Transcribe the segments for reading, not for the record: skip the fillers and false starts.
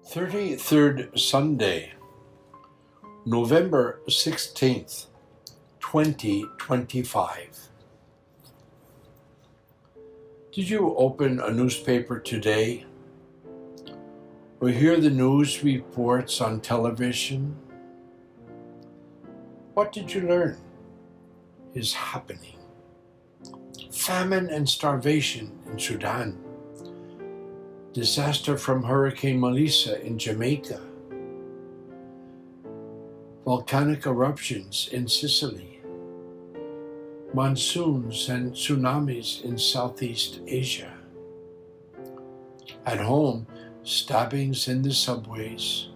33rd Sunday, November 16th, 2025. Did you open a newspaper today or hear the news reports on television? What did you learn is happening? Famine and starvation in Sudan. Disaster from Hurricane Melissa in Jamaica. Volcanic eruptions in Sicily. Monsoons and tsunamis in Southeast Asia. At home, stabbings in the subways,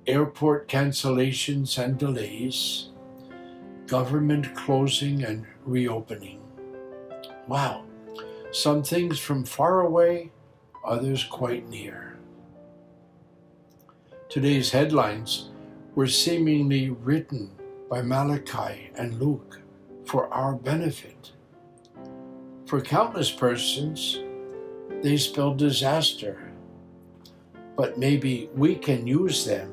airport cancellations and delays, government closing and reopening. Wow, some things from far away, others quite near. Today's headlines were seemingly written by Malachi and Luke for our benefit. For countless persons, they spell disaster, but maybe we can use them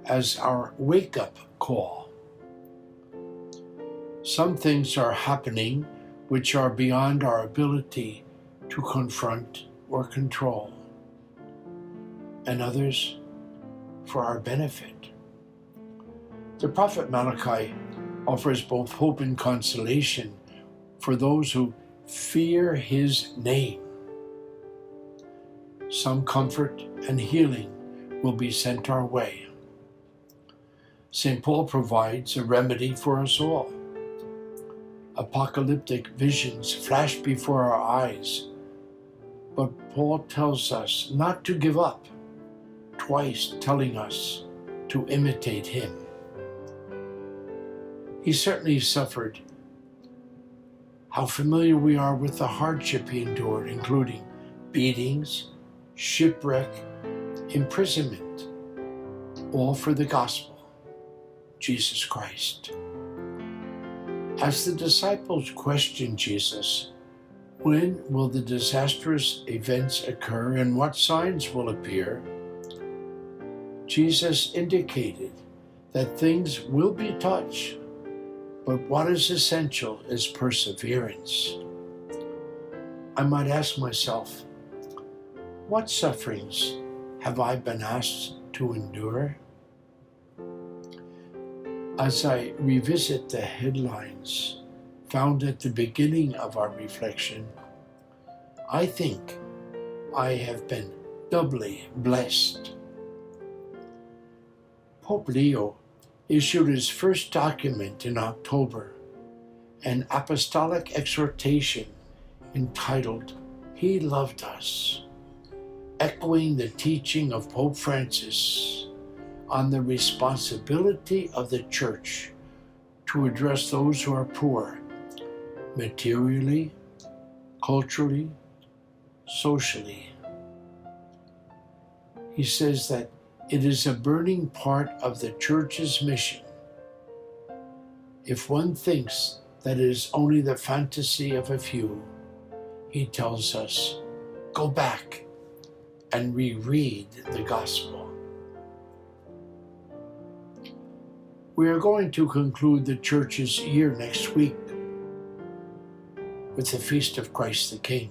as our wake-up call. Some things are happening which are beyond our ability to confront or control, and others for our benefit. The prophet Malachi offers both hope and consolation for those who fear his name. Some comfort and healing will be sent our way. St. Paul provides a remedy for us all. Apocalyptic visions flash before our eyes, but Paul tells us not to give up, twice telling us to imitate him. He certainly suffered. How familiar we are with the hardship he endured, including beatings, shipwreck, imprisonment, all for the gospel, Jesus Christ. As the disciples questioned Jesus, when will the disastrous events occur and what signs will appear? Jesus indicated that things will be touched, but what is essential is perseverance. I might ask myself, what sufferings have I been asked to endure? As I revisit the headlines found at the beginning of our reflection, I think I have been doubly blessed. Pope Leo issued his first document in October, an apostolic exhortation entitled "He Loved Us," echoing the teaching of Pope Francis on the responsibility of the Church to address those who are poor, materially, culturally, socially. He says that it is a burning part of the Church's mission. If one thinks that it is only the fantasy of a few, he tells us, go back and reread the gospel. We are going to conclude the Church's year next week with the Feast of Christ the King.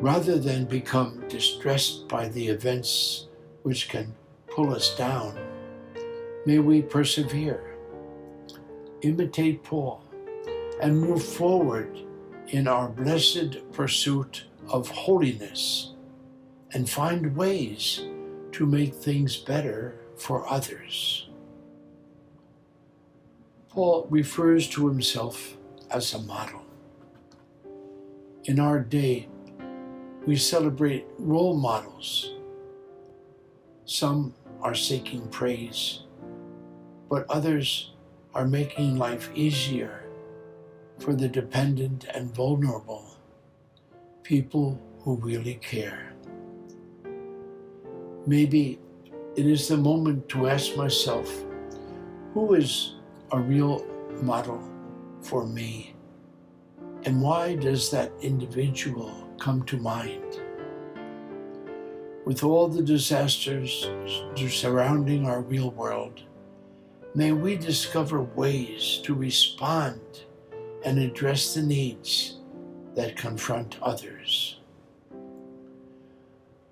Rather than become distressed by the events which can pull us down, may we persevere, imitate Paul, and move forward in our blessed pursuit of holiness and find ways to make things better for others. Paul refers to himself as a model. In our day, we celebrate role models. Some are seeking praise, but others are making life easier for the dependent and vulnerable, people who really care. Maybe it is the moment to ask myself, who is a real model for me? And why does that individual come to mind? With all the disasters surrounding our real world, may we discover ways to respond and address the needs that confront others.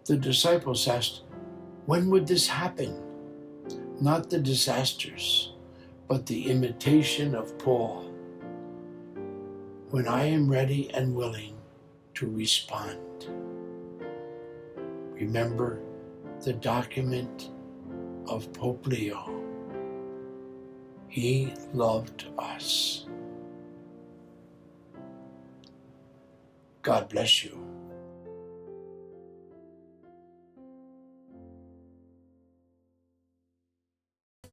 The disciples asked, when would this happen? Not the disasters, but the imitation of Paul. When I am ready and willing to respond. Remember the document of Pope Leo. He loved us. God bless you.